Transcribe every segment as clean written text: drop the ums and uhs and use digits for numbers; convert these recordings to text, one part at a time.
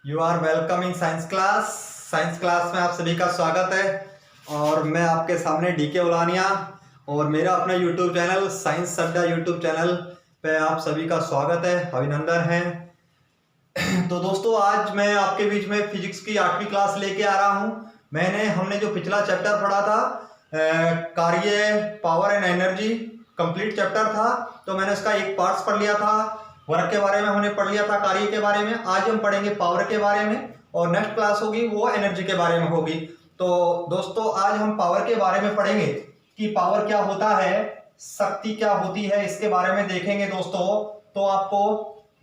You are welcome in science class. Science class में आप सभी का स्वागत है और मैं आपके सामने डीके उलानिया और मेरा अपना यूट्यूब चैनल साइंस अड्डा यूट्यूब चैनल पे आप सभी का स्वागत है, अभिनंदन है। तो दोस्तों, आज मैं आपके बीच में फिजिक्स की 8वीं क्लास लेके आ रहा हूँ। हमने जो पिछला चैप्टर पढ़ा था कार्य, power and energy, complete chapter था, तो मैंने उसका एक पार्ट्स पढ़ लिया था। वर्क के बारे में हमने पढ़ लिया था, कार्य के बारे में। आज हम पढ़ेंगे पावर के बारे में और नेक्स्ट क्लास होगी वो एनर्जी के बारे में होगी। तो दोस्तों, आज हम पावर के बारे में पढ़ेंगे कि पावर क्या होता है, शक्ति क्या होती है, इसके बारे में देखेंगे दोस्तों। तो आपको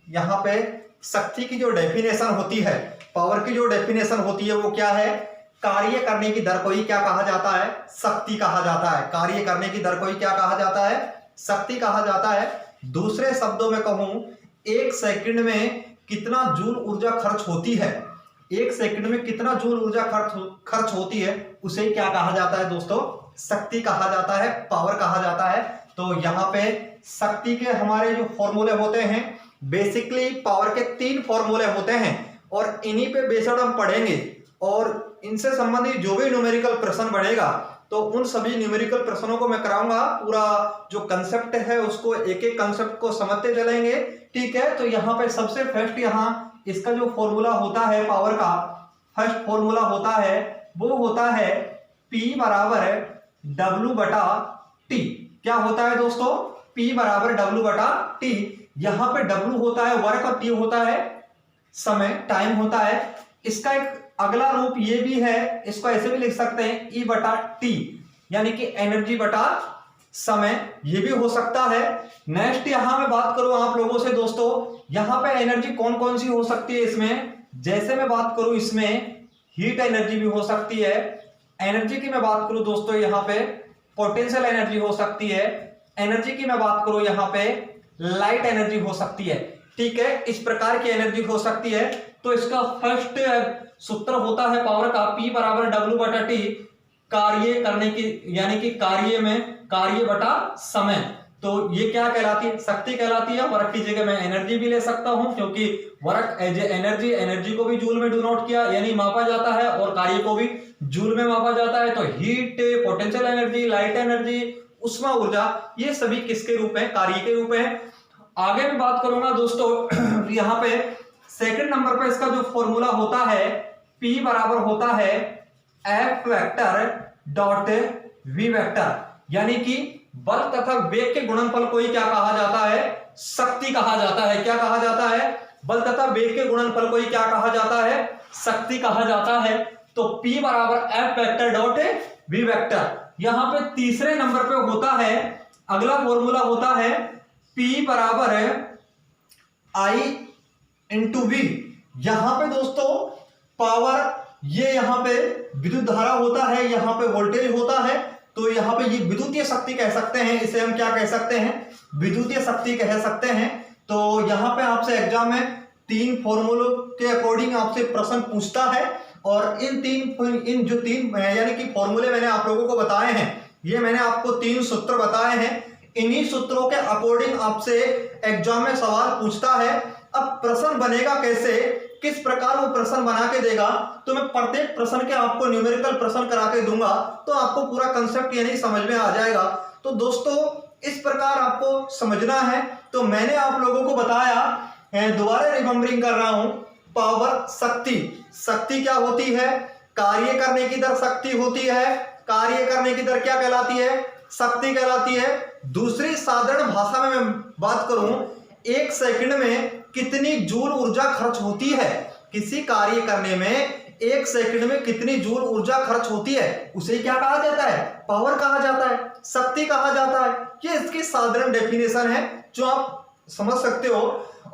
यहाँ पे शक्ति की जो डेफिनेशन होती है, पावर की जो डेफिनेशन होती है वो क्या है? कार्य करने की दर को ही क्या कहा जाता है? शक्ति कहा जाता है। कार्य करने की दर को ही क्या कहा जाता है? शक्ति कहा जाता है। दूसरे शब्दों में कहूं, एक सेकंड में कितना जूल ऊर्जा खर्च होती है, एक सेकंड में कितना जूल ऊर्जा खर्च होती है, उसे क्या कहा जाता है दोस्तों? शक्ति कहा जाता है, पावर कहा जाता है। तो यहाँ पे शक्ति के हमारे जो फॉर्मूले होते हैं, बेसिकली पावर के 3 फॉर्मूले होते हैं और इन्हीं पे बेस्ड हम पढ़ेंगे। और इनसे संबंधित जो भी न्यूमेरिकल प्रश्न बढ़ेगा तो उन सभी न्यूमेरिकल प्रश्नों को मैं कराऊंगा। पूरा जो कंसेप्ट है उसको एक एक कंसेप्ट को समझते चलेंगे, ठीक है। तो यहाँ पे सबसे फर्स्ट, यहाँ इसका जो फॉर्मूला होता है पावर का, फर्स्ट फॉर्मूला होता है वो होता है P बराबर W बटा T। क्या होता है दोस्तों? P बराबर W बटा T। यहाँ पे W होता है वर्क और T होता है समय, टाइम होता है। इसका एक अगला रूप ये भी है, इसको ऐसे भी लिख सकते हैं E बटा T, यानी कि एनर्जी बटा समय, ये भी हो सकता है। नेक्स्ट यहां मैं बात करूं आप लोगों से दोस्तों, यहां पे एनर्जी कौन कौन सी हो सकती है इसमें? जैसे मैं बात करूं इसमें हीट एनर्जी भी हो सकती है। एनर्जी की मैं बात करूं दोस्तों, यहां पे पोटेंशियल एनर्जी हो सकती है। एनर्जी की मैं बात करूं यहां पे लाइट एनर्जी हो सकती है, ठीक है। इस प्रकार की एनर्जी हो सकती है। तो इसका फर्स्ट सूत्र होता है पावर का P बराबर W बटा T, कार्य करने की, यानी कि कार्य में कार्य बटा समय। तो ये क्या कहलाती है? शक्ति कहलाती है। वर्क की जगह मैं एनर्जी भी ले सकता हूं, क्योंकि work as a energy, energy को भी जूल में डिनोट किया यानी मापा जाता है और कार्य को भी जूल में मापा जाता है। तो heat, potential energy, light energy, उष्मा ऊर्जा, ये सभी किसके रूप में? कार्य के रूप में। आगे मैं बात करूंगा दोस्तों, यहाँ पे सेकंड नंबर पे इसका जो फॉर्मूला होता है P बराबर होता है F vector dot V vector, यानी कि बल तथा वेग के गुणनफल को ही क्या कहा जाता है? शक्ति कहा जाता है। क्या कहा जाता है? बल तथा वेग के गुणनफल को ही क्या कहा जाता है? शक्ति कहा जाता है। तो P बराबर F vector dot V vector. यहां पे तीसरे नंबर पे होता है, अगला फॉर्मूला होता है P बराबर I इंटू V। यहां पे दोस्तों पावर, ये यहां पे विद्युत धारा होता है, यहां पे वोल्टेज होता है, तो यहां पे ये विद्युतीय शक्ति कह सकते हैं। इसे हम क्या कह सकते हैं? विद्युतीय शक्ति कह सकते हैं। तो यहां पे आपसे एग्जाम में 3 फॉर्मूलों के अकॉर्डिंग आपसे प्रश्न पूछता है और इन जो 3 यानी कि फॉर्मूले मैंने आप लोगों को बताए हैं, ये मैंने आपको 3 सूत्र बताए हैं। इन्हीं सूत्रों के अकॉर्डिंग आपसे एग्जाम में सवाल पूछता है। अब प्रश्न बनेगा कैसे, किस प्रकार वो प्रश्न बना के देगा, तो मैं प्रत्येक प्रश्न के आपको न्यूमेरिकल प्रश्न करा के दूंगा, तो आपको पूरा कंसेप्ट यानी समझ में आ जाएगा। तो दोस्तों, इस प्रकार आपको समझना है। तो मैंने आप लोगों को बताया, दोबारा रिमेंबरिंग कर रहा हूं, पावर, शक्ति। शक्ति क्या होती है? कार्य करने की दर शक्ति होती है। कार्य करने की दर क्या कहलाती है? शक्ति कहलाती है। दूसरी साधारण भाषा में मैं बात करूं, एक सेकंड में कितनी जूल ऊर्जा खर्च होती है, किसी कार्य करने में एक सेकंड में कितनी जूल ऊर्जा खर्च होती है, उसे क्या कहा जाता है? पावर कहा जाता है, शक्ति कहा जाता है। ये इसकी साधारण डेफिनेशन है जो आप समझ सकते हो।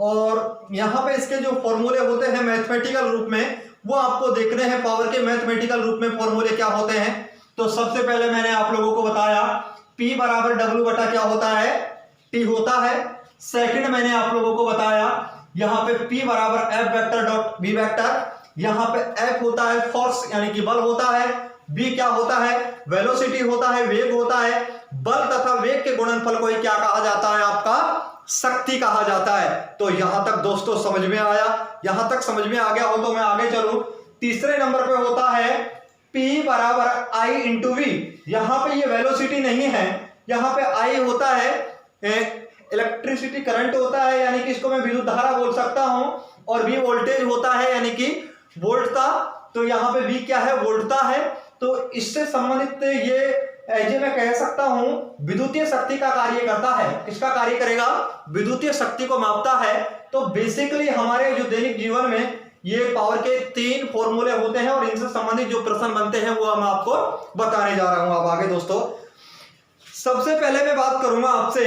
और यहाँ पे इसके जो फॉर्मूले होते हैं मैथमेटिकल रूप में, वो आपको देखने हैं। पावर के मैथमेटिकल रूप में फॉर्मूले क्या होते हैं? तो सबसे पहले मैंने आप लोगों को बताया P बराबर W बटा क्या होता है? T होता है। सेकंड मैंने आप लोगों को बताया यहां पे P बराबर F vector dot V vector. यहां पे F होता है फोर्स यानी कि बल होता है, V क्या होता है? वेलोसिटी होता है, वेग होता है। बल तथा वेग के गुणनफल को ही क्या कहा जाता है? आपका शक्ति कहा जाता है। तो यहां तक दोस्तों समझ में आया? यहां तक समझ में आ गया हो तो मैं आगे चलूं। तीसरे नंबर पे होता है P बराबर I इंटू वी। यहां पे ये वेलोसिटी नहीं है, यहां पे I होता है इलेक्ट्रिसिटी करंट होता है, यानी कि इसको मैं विद्युत धारा बोल सकता हूं, और V वोल्टेज होता है यानी कि वोल्टता। तो यहां पे V क्या है? वोल्टता है। तो इससे संबंधित ये मैं कह सकता हूं विद्युतीय शक्ति का कार्य करता है। किसका कार्य करेगा? विद्युतीय शक्ति को मापता है। तो बेसिकली हमारे जो दैनिक जीवन में ये पावर के 3 फॉर्मूले होते हैं और इनसे संबंधित जो प्रश्न बनते हैं वो मैं आपको बताने जा रहा हूं। अब आगे दोस्तों, सबसे पहले मैं बात करूंगा आपसे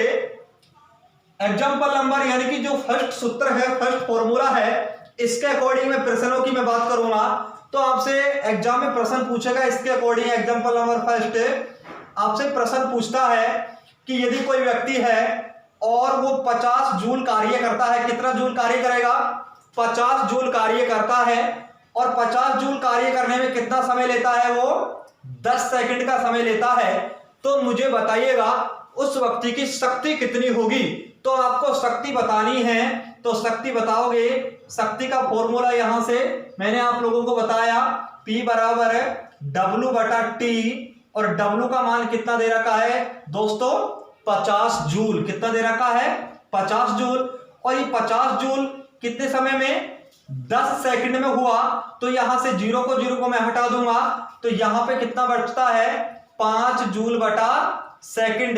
एग्जाम्पल नंबर, यानी कि जो फर्स्ट सूत्र है, फर्स्ट फॉर्मूला है, इसके अकॉर्डिंग मैं प्रश्नों की मैं बात करूंगा। तो आपसे एग्जाम में प्रश्न पूछेगा इसके अकॉर्डिंग। एग्जाम्पल नंबर फर्स्ट आपसे प्रश्न पूछता है कि यदि कोई व्यक्ति है और वो 50 जूल कार्य करता है। कितना जूल कार्य करेगा? 50 जूल कार्य करता है। और 50 जूल कार्य करने में कितना समय लेता है? वो 10 सेकंड का समय लेता है। तो मुझे बताइएगा उस व्यक्ति की शक्ति कितनी होगी। तो आपको शक्ति बतानी है, तो शक्ति बताओगे। शक्ति का फॉर्मूला यहां से मैंने आप लोगों को बताया, P बराबर W बटा T, और W का मान कितना दे रखा है दोस्तों? 50 जूल। कितना दे रखा है? 50 जूल। और ये 50 जूल कितने समय में? 10 सेकंड में हुआ। तो यहां से 0 को मैं हटा दूंगा, तो यहां पे कितना बचता है? 5 जूल बटा सेकंड।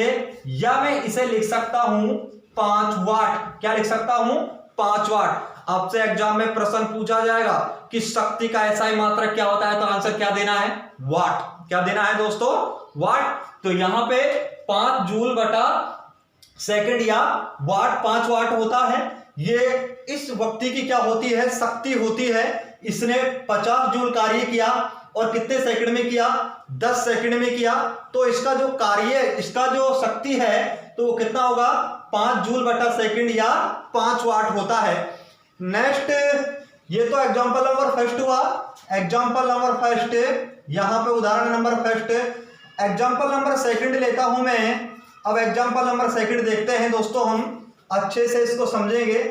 या मैं इसे लिख सकता हूं 5 वाट। क्या लिख सकता हूं? 5 वाट। आपसे एग्जाम में प्रश्न पूछा जाएगा कि शक्ति का एसआई मात्रक क्या होता है, तो आंसर क्या देना है? वाट। क्या देना है दोस्तों? वाट। तो यहां पे 5 जूल बटा सेकंड या वाट, 5 वाट होता है। ये इस व्यक्ति की क्या होती है? शक्ति होती है। इसने 50 जूल कार्य किया और कितने सेकंड में किया? 10 सेकंड में किया। तो इसका जो कार्य, इसका जो शक्ति है, तो वो कितना होगा? 5 जूल बटा सेकंड या 5 वाट होता है। नेक्स्ट, ये तो एग्जांपल नंबर फर्स्ट हुआ। एग्जांपल नंबर फर्स्ट, यहां पे उदाहरण number first. Example number second लेता हूं मैं। अब एग्जांपल नंबर सेकंड देखते हैं दोस्तों, हम अच्छे से इसको समझेंगे।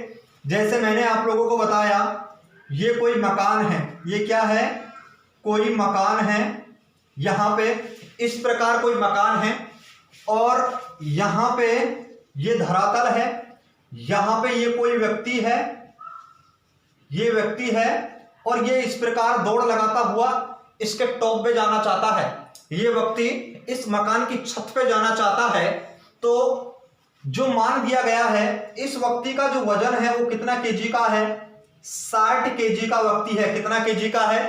जैसे मैंने आप लोगों को बताया, ये कोई मकान है। ये क्या है? कोई मकान है। यहां पे इस प्रकार कोई मकान है, और यहां पे ये धरातल है। यहां पे ये कोई व्यक्ति है, ये व्यक्ति है, और ये इस प्रकार दौड़ लगाता हुआ इसके टॉप पे जाना चाहता है। ये व्यक्ति इस मकान की छत पे जाना चाहता है। तो जो मान दिया गया है, इस व्यक्ति का जो वजन है वो कितना केजी का है? 60 केजी का व्यक्ति है। कितना केजी का है?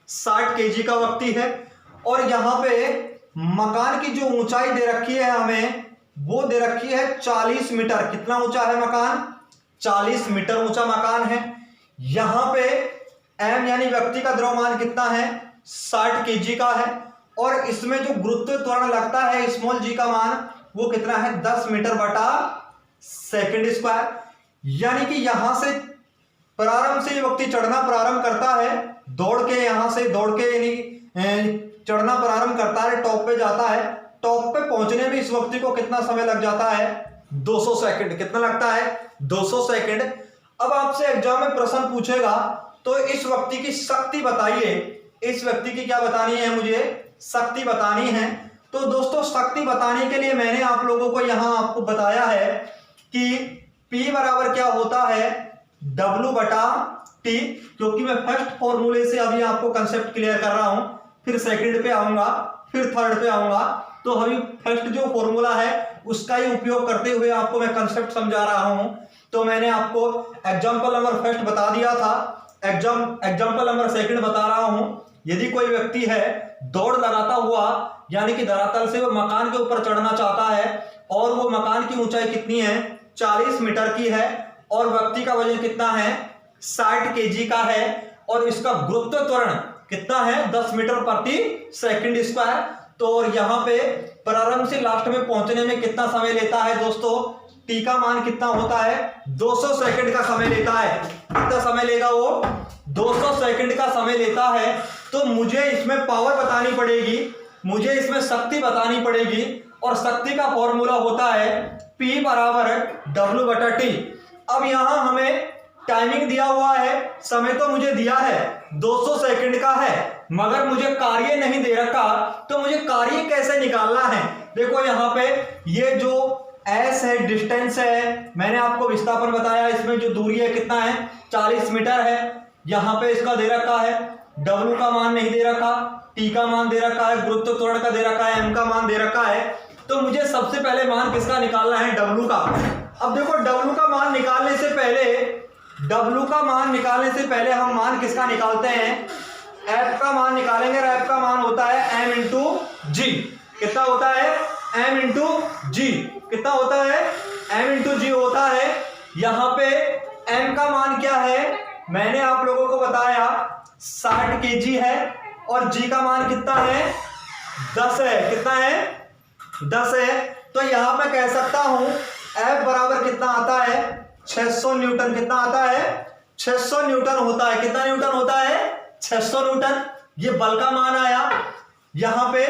60 केजी का व्यक्ति है। और यहां पे मकान की जो ऊंचाई दे रखी है हमें, वो दे रखी है 40 मीटर। कितना ऊंचा है मकान? 40 मीटर ऊंचा मकान है। यहां पे m यानी व्यक्ति का द्रव्यमान कितना है? 60 केजी का है। और इसमें जो गुरुत्व त्वरण लगता है स्मॉल g का मान, वो कितना है? 10 मीटर बटा सेकंड स्क्वायर। यानी कि यहां से प्रारंभ से ये व्यक्ति चढ़ना प्रारंभ करता है, दौड़ के, यहां से दौड़ के यानी चढ़ना प्रारंभ करता है, टॉप पे जाता है। टॉप पे पहुंचने में इस व्यक्ति को कितना समय लग जाता है? 200 सेकंड। कितना लगता है? 200 सेकंड। अब आपसे एग्जाम में प्रश्न पूछेगा, तो इस व्यक्ति की शक्ति बताइए। इस व्यक्ति की क्या बतानी है? मुझे शक्ति बतानी है। तो दोस्तों, शक्ति बताने के लिए मैंने आप लोगों को यहां आपको बताया है कि P बराबर क्या होता है? W बटा T। क्योंकि मैं फर्स्ट फॉर्मूले से अभी आपको कंसेप्ट क्लियर कर रहा हूं, फिर सेकंड पे आऊंगा, फिर थर्ड पे आऊंगा। तो अभी फर्स्ट जो फॉर्मूला है उसका ही उपयोग करते हुए आपको मैं कंसेप्ट समझा रहा हूं। तो मैंने आपको एग्जांपल नंबर फर्स्ट बता दिया था, एग्जांपल नंबर सेकंड बता रहा हूं। यदि कोई व्यक्ति है दौड़ लगाता हुआ, यानी कि धरातल से वो मकान के ऊपर चढ़ना चाहता है, और वो मकान की ऊंचाई कितनी है? 40 मीटर की है, और व्यक्ति का वजन कितना है? 60 केजी का है, और इसका गुरुत्व त्वरण कितना है? 10 मीटर प्रति सेकंड स्क्वायर। तो और यहां पे प्रारंभ से लास्ट में पहुंचने में कितना समय लेता है दोस्तों? टी का मान कितना होता है? 200 सेकंड का समय लेता है। कितना समय लेगा वो? 200 सेकंड का समय लेता है। तो मुझे इसमें पावर बतानी पड़ेगी, मुझे इसमें शक्ति बतानी पड़ेगी, और शक्ति का फॉर्मूला होता है P बराबर W बटा T। अब यहां हमें टाइमिंग दिया हुआ है, समय तो मुझे दिया है 200 सेकंड का है, मगर मुझे कार्य नहीं दे रखा, तो मुझे कार्य कैसे निकालना है। देखो यहाँ पे ये जो S है, डिस्टेंस है, मैंने आपको विस्थापन बताया, इसमें जो दूरी है कितना है 40 मीटर है। यहाँ पे इसका दे रखा है, W का मान नहीं दे रखा, T का मान दे रखा है, गुरुत्व त्वरण का दे रखा है, M का मान दे रखा है। तो मुझे सबसे पहले मान किसका निकालना है, W का। अब देखो W का मान निकालने से पहले हम मान किसका निकालते हैं, F का मान निकालेंगे। F का मान होता है M इंटू जी। कितना होता है, M इंटू जी। कितना होता है, M इंटू जी होता है। यहां पे M का मान क्या है, मैंने आप लोगों को बताया 60 केजी है, और G का मान कितना है 10 है। कितना है 10 है। तो यहां मैं कह सकता हूं F बराबर कितना आता है 600 न्यूटन। कितना आता है 600 न्यूटन होता है। कितना न्यूटन होता है 600 न्यूटन। ये बल का मान आया। यहां पे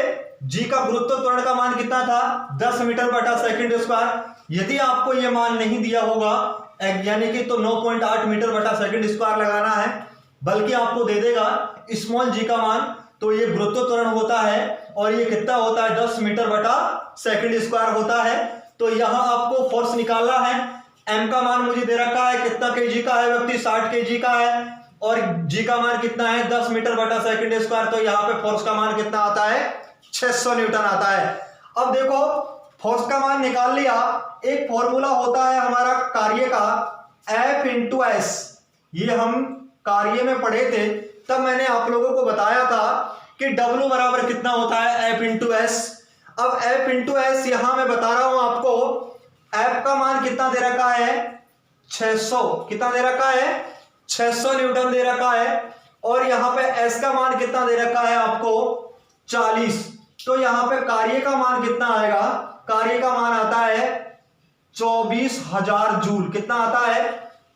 G का गुरुत्व त्वरण का मान कितना था 10 मीटर बटा सेकंड स्क्वायर। यदि आपको ये मान नहीं दिया होगा यानी कि तो 9.8 मीटर बटा सेकंड स्क्वायर लगाना है, बल्कि आपको दे देगा स्मॉल g का मान, तो ये गुरुत्व त्वरण होता है और ये कितना होता है 10 मीटर बटा सेकंड स्क्वायर होता है। तो यहां आपको फोर्स निकालना है। m का मान मुझे दे रखा है, कितना केजी का है व्यक्ति 60 केजी का है, और g का मान कितना है 10 मीटर बटा सेकंड स्क्वायर। तो यहाँ पे फोर्स का मान कितना आता है 600 न्यूटन आता है। अब देखो फोर्स का मान निकाल लिया। एक फॉर्मूला होता है हमारा कार्य का F इंटू एस। ये हम कार्य में पढ़े थे, तब मैंने आप लोगों को बताया था कि W बराबर कितना होता है F इंटू एस। अब F इंटू एस यहां मैं बता रहा हूं आपको, F का मान कितना दे रखा है 600। कितना दे रखा है 600 न्यूटन दे रखा है, और यहां पे S का मान कितना दे रखा है आपको 40। तो यहां पे कार्य का मान कितना आएगा, कार्य का मान आता है 24,000 जूल। कितना आता है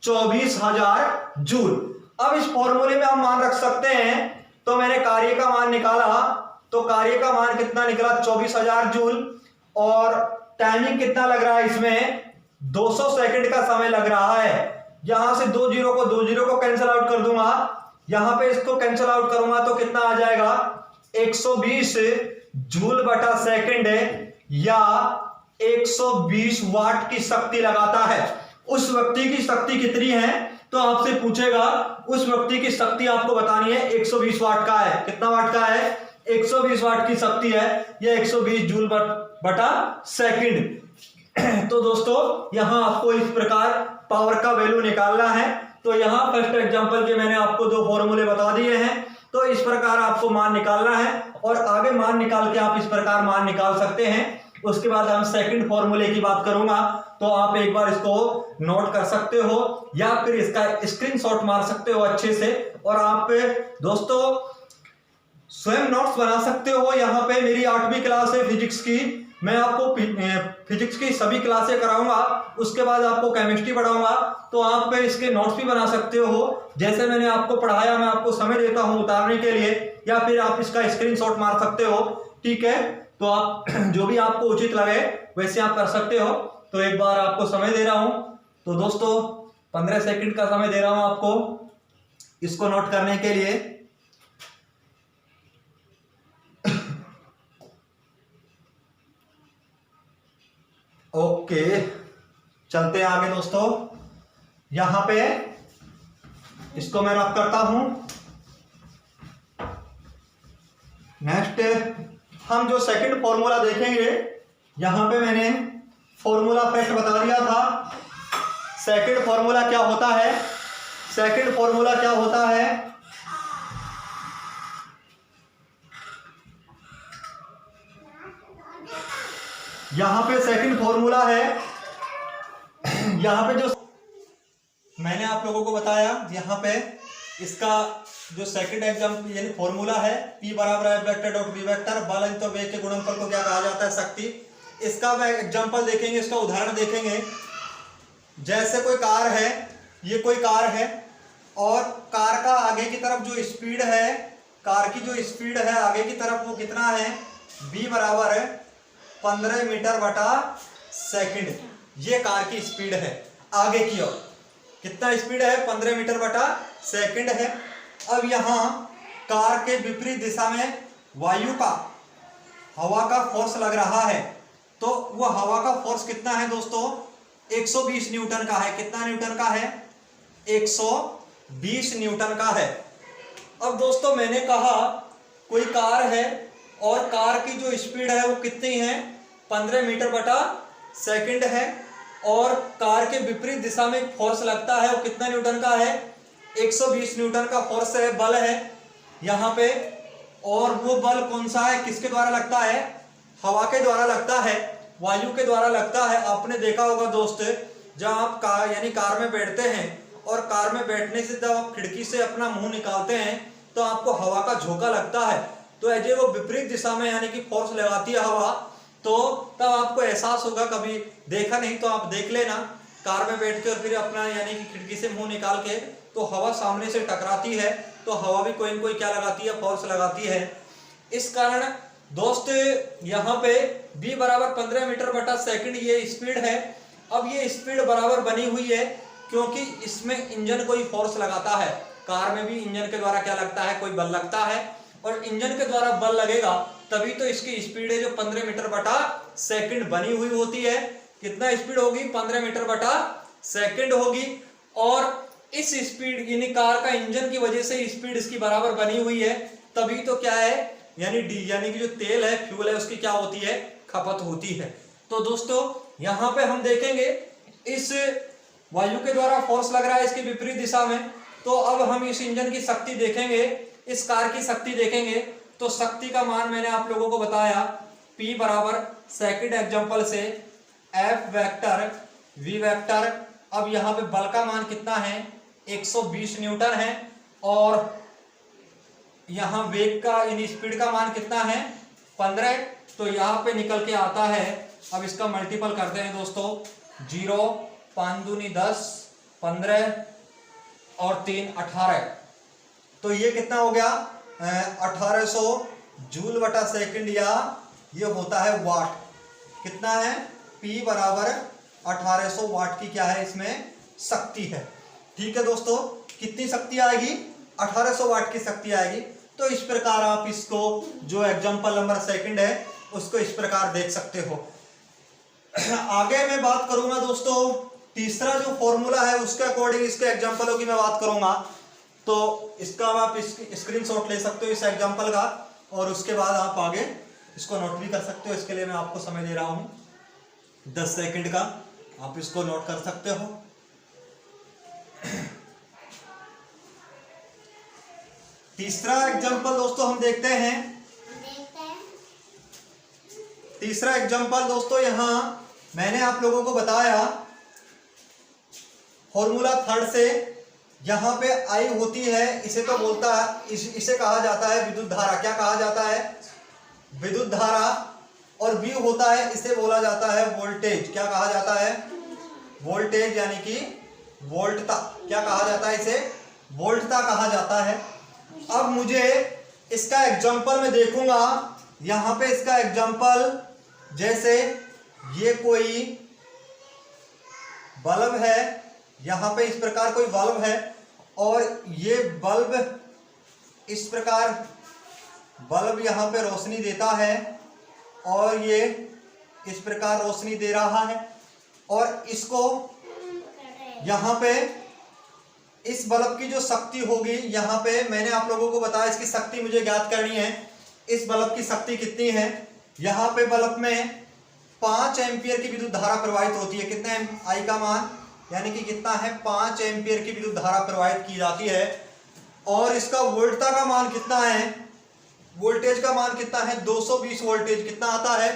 24,000 जूल। अब इस फॉर्मूले में हम मान रख सकते हैं, तो मैंने कार्य का मान निकाला, तो कार्य का मान कितना निकला 24,000 जूल, और टाइमिंग कितना लग रहा है इसमें 200 सेकंड का समय लग रहा है। यहां से 2 जीरो को कैंसिल आउट कर दूंगा, यहां पे इसको कैंसिल आउट करूंगा तो कितना आ जाएगा 120 जूल बटा सेकंड है, या 120 वाट की शक्ति लगाता है। उस व्यक्ति की शक्ति कितनी है, तो आपसे पूछेगा उस व्यक्ति की शक्ति आपको बतानी है 120 वाट का है। कितना वाट का है 120 वाट की शक्ति है, या 120 जूल बटा सेकंड। तो दोस्तों यहां आपको इस प्रकार पावर का वैल्यू निकालना है। तो यहां फर्स्ट एग्जांपल के मैंने आपको 2 फॉर्मूले बता दिए हैं, तो इस प्रकार आपको मान निकालना है, और आगे मान निकाल के आप इस प्रकार मान निकाल सकते हैं। उसके बाद हम सेकंड फॉर्मूले की बात करूंगा, तो आप एक बार इसको नोट कर सकते हो, या फिर इसका स्क्रीनशॉट मार सकते हो अच्छे से, और आप दोस्तों स्वयं नोट्स बना सकते हो। यहाँ पे मेरी 8वीं क्लास है फिजिक्स की, मैं आपको फिजिक्स की सभी क्लासें कराऊंगा, उसके बाद आपको केमिस्ट्री पढ़ाऊंगा, तो आप इसके नोट्स भी बना सकते हो। जैसे मैंने आपको पढ़ाया मैं आपको समय देता हूं उतारने के लिए, या फिर आप इसका स्क्रीनशॉट मार सकते हो। ठीक है, तो आप जो भी आपको उचित लगे वैसे आप कर सकते हो। तो एक बार आपको समय दे रहा हूं, तो दोस्तों 15 सेकंड का समय दे रहा हूं आपको इसको नोट करने के लिए। ओके, चलते हैं आगे दोस्तों। यहां पे इसको मैं रख करता हूं। नेक्स्ट हम जो सेकंड फॉर्मूला देखेंगे, यहां पे मैंने फॉर्मूला फर्स्ट बता दिया था। सेकंड फॉर्मूला क्या होता है, सेकंड फॉर्मूला क्या होता है, यहां पे सेकंड फॉर्मूला है, यहां पे जो मैंने आप लोगों को बताया, यहां पे इसका जो सेकंड एग्जाम्पल यानी फॉर्मूला है, P बराबर F vector dot V vector, बल तो वेग के गुणनफल को क्या कहा जाता है शक्ति। इसका मैं एग्जाम्पल देखेंगे, इसका उदाहरण देखेंगे। जैसे कोई कार है, ये कोई कार है, और कार का आगे की तरफ जो स्पीड है, कार की जो स्पीड है आगे की तरफ वो कितना है, V बराबर है 15 मीटर बटा सेकंड। ये कार की स्पीड है आगे की ओर। कितना स्पीड है? 15 मीटर बटा सेकंड है। अब यहाँ कार के विपरीत दिशा में वायु का, हवा का फोर्स लग रहा है, तो वो हवा का फोर्स कितना है दोस्तों? 120 न्यूटन का है। कितना न्यूटन का है? 120 न्यूटन का है। अब दोस्तों मैंने कहा कोई कार है और कार की जो स्पीड है वो कितनी है? 15 मीटर बटा सेकंड है, और कार के विपरीत दिशा में फोर्स लगता है, वो कितना न्यूटन का है? 120 न्यूटन का फोर्स है, बल है यहाँ पे। और वो बल कौन सा है? किसके द्वारा लगता है? हवा के द्वारा लगता है, वायु के द्वारा लगता है। आपने देखा होगा दोस्त, जब आप कार यानी कार में बैठते हैं और कार में बैठने से जब आप खिड़की से अपना मुंह निकालते हैं तो आपको हवा का झोंका लगता है, तो ऐसे वो विपरीत दिशा में यानी कि फोर्स लगाती है हवा, तो तब आपको एहसास होगा। कभी देखा नहीं तो आप देख लेना, कार में बैठ के और फिर अपना यानी कि खिड़की से मुंह निकाल के, तो हवा सामने से टकराती है, तो हवा भी कोई न कोई क्या लगाती है? फोर्स लगाती है। इस कारण दोस्त यहाँ पे b बराबर 15 मीटर बटा सेकंड ये स्पीड है। अब ये स्पीड बराबर बनी हुई है क्योंकि इसमें इंजन कोई फोर्स लगाता है। कार में भी इंजन के द्वारा क्या लगता है? कोई बल लगता है, और इंजन के द्वारा बल लगेगा तभी तो इसकी स्पीड है जो 15 मीटर बटा सेकंड बनी हुई होती है। कितना स्पीड होगी? 15 मीटर बटा सेकंड होगी। और इस स्पीड यानी कार का इंजन की वजह से स्पीड इसकी बराबर बनी हुई है, तभी तो क्या है यानी डी यानी कि जो तेल है, फ्यूल है, उसकी क्या होती है? खपत होती है। तो दोस्तों यहाँ पे हम देखेंगे इस वायु के द्वारा फोर्स लग रहा है इसकी विपरीत दिशा में, तो अब हम इस इंजन की शक्ति देखेंगे, इस कार की शक्ति देखेंगे। तो शक्ति का मान मैंने आप लोगों को बताया, P बराबर सेकंड एग्जांपल से F वेक्टर V वेक्टर। अब यहाँ पे बल का मान कितना है? 120 न्यूटन है, और यहाँ वेग का यानी स्पीड का मान कितना है? 15। तो यहाँ पे निकल के आता है, अब इसका मल्टीपल करते हैं दोस्तों, 0 5 दूनी 10, 15 और 3 18। तो ये कितना हो गया? 1800 जूल बटा सेकंड, या ये होता है वाट। कितना है? P बराबर 1800 वाट की क्या है? इसमें शक्ति है। ठीक है दोस्तों, कितनी शक्ति आएगी? 1800 वाट की शक्ति आएगी। तो इस प्रकार आप इसको जो एग्जांपल नंबर सेकंड है उसको इस प्रकार देख सकते हो। आगे मैं बात करूंगा दोस्तों, तीसरा जो फॉर्मूला है उसके अकॉर्डिंग इसके एग्जांपलों की मैं बात करूंगा। तो इसका आप स्क्रीनशॉट ले सकते हो इस एग्जांपल का, और उसके बाद आप आगे इसको नोट भी कर सकते हो। इसके लिए मैं आपको समय दे रहा हूं 10 सेकंड का, आप इसको नोट कर सकते हो। तीसरा एग्जांपल दोस्तों हम देखते हैं। तीसरा एग्जांपल दोस्तों, यहां मैंने आप लोगों को बताया फॉर्मूला थर्ड से, यहां पे आई होती है, इसे तो बोलता है इसे कहा जाता है विद्युत धारा। क्या कहा जाता है? विद्युत धारा। और V होता है, इसे बोला जाता है वोल्टेज। क्या कहा जाता है? वोल्टेज, यानी कि वोल्टता। क्या कहा जाता है? इसे वोल्टता कहा जाता है। अब मुझे इसका एग्जांपल मैं देखूंगा, यहां पे इसका एग्जांपल, जैसे ये कोई बल्ब है, यहां पे इस प्रकार कोई बल्ब है, और ये बल्ब इस प्रकार बल्ब यहां पे रोशनी देता है, और ये इस प्रकार रोशनी दे रहा है, और इसको यहां पे इस बल्ब की जो शक्ति होगी, यहाँ पे मैंने आप लोगों को बताया इसकी शक्ति मुझे ज्ञात करनी है। इस बल्ब की शक्ति कितनी है? यहाँ पे बल्ब में 5 एम्पियर की विद्युत धारा प्रवाहित होती है। कितना है I का मान? यानी कि कितना है? 5 एम्पियर की विद्युत धारा प्रवाहित की जाती है। और इसका वोल्टता का मान कितना है? वोल्टेज का मान कितना है? 220 वोल्टेज। कितना आता है?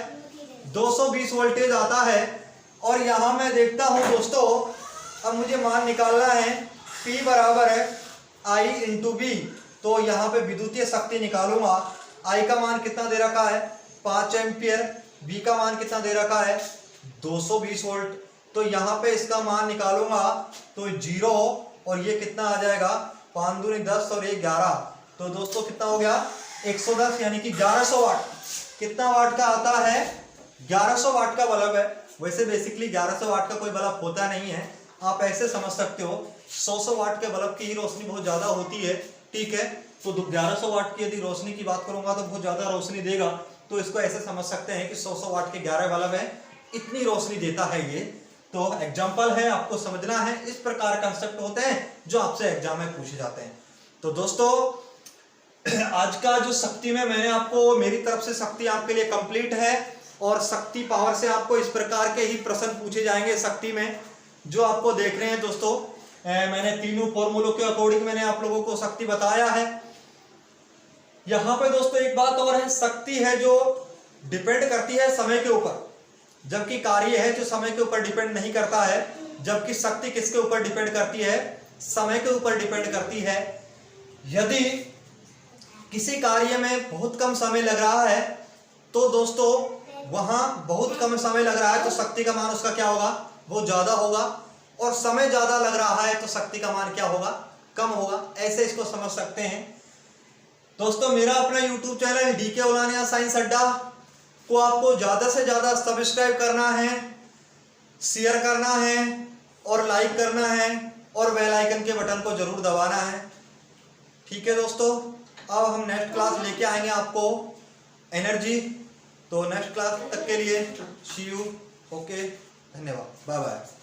220 वोल्टेज आता है। और यहाँ मैं देखता हूँ दोस्तों, अब मुझे मान निकालना है, P बराबर है I इंटू बी। तो यहाँ पे विद्युतीय शक्ति निकालूंगा। I का मान कितना दे रखा है? 5 एम्पियर। B का मान कितना दे रखा है? 220 वोल्ट। तो यहाँ पे इसका मान निकालूंगा तो 0, और ये कितना आ जाएगा? 5 दूनी 10 और ये 11। तो दोस्तों कितना हो गया? 110, यानी कि 1100 वाट। कितना वाट का आता है? 1100 वाट का बल्ब है। वैसे बेसिकली 1100 वाट का कोई बल्ब होता नहीं है, आप ऐसे समझ सकते हो 100 वाट के बल्ब की ही रोशनी बहुत ज़्यादा होती है, ठीक है। तो 1100 वाट की यदि रोशनी की बात करूंगा तो बहुत ज़्यादा रोशनी देगा, तो इसको ऐसे समझ सकते हैं कि 100 वाट के 11 बल्ब है, इतनी रोशनी देता है ये। तो एग्जाम्पल है, आपको समझना है, इस प्रकार कंसेप्ट होते हैं जो आपसे एग्जाम में पूछे जाते हैं। तो दोस्तों आज का जो शक्ति में मैंने आपको, मेरी तरफ से शक्ति आपके लिए कंप्लीट है, और शक्ति पावर से आपको इस प्रकार के ही प्रश्न पूछे जाएंगे शक्ति में जो आपको देख रहे हैं दोस्तों। मैंने तीनों फॉर्मूलों के अकॉर्डिंग मैंने आप लोगों को शक्ति बताया है। यहाँ पे दोस्तों एक बात और है, शक्ति है जो डिपेंड करती है समय के ऊपर, जबकि कार्य है जो समय के ऊपर डिपेंड नहीं करता है, जबकि शक्ति किसके ऊपर डिपेंड करती है, समय के ऊपर डिपेंड करती है। यदि किसी कार्य में बहुत कम समय लग रहा है तो दोस्तों वहां बहुत कम समय लग रहा है तो शक्ति का मान उसका क्या होगा, वो ज्यादा होगा, और समय ज्यादा लग रहा है तो शक्ति का मान क्या होगा, कम होगा। ऐसे इसको समझ सकते हैं दोस्तों। मेरा अपना YouTube चैनल डीके उलानिया साइंस अड्डा को आपको ज्यादा से ज्यादा सब्सक्राइब करना है, शेयर करना है और लाइक करना है, और बेल आइकन के बटन को जरूर दबाना है, ठीक है दोस्तों। अब हम नेक्स्ट क्लास लेके आएंगे आपको एनर्जी। तो नेक्स्ट क्लास तक के लिए सी यू, ओके, धन्यवाद, बाय बाय।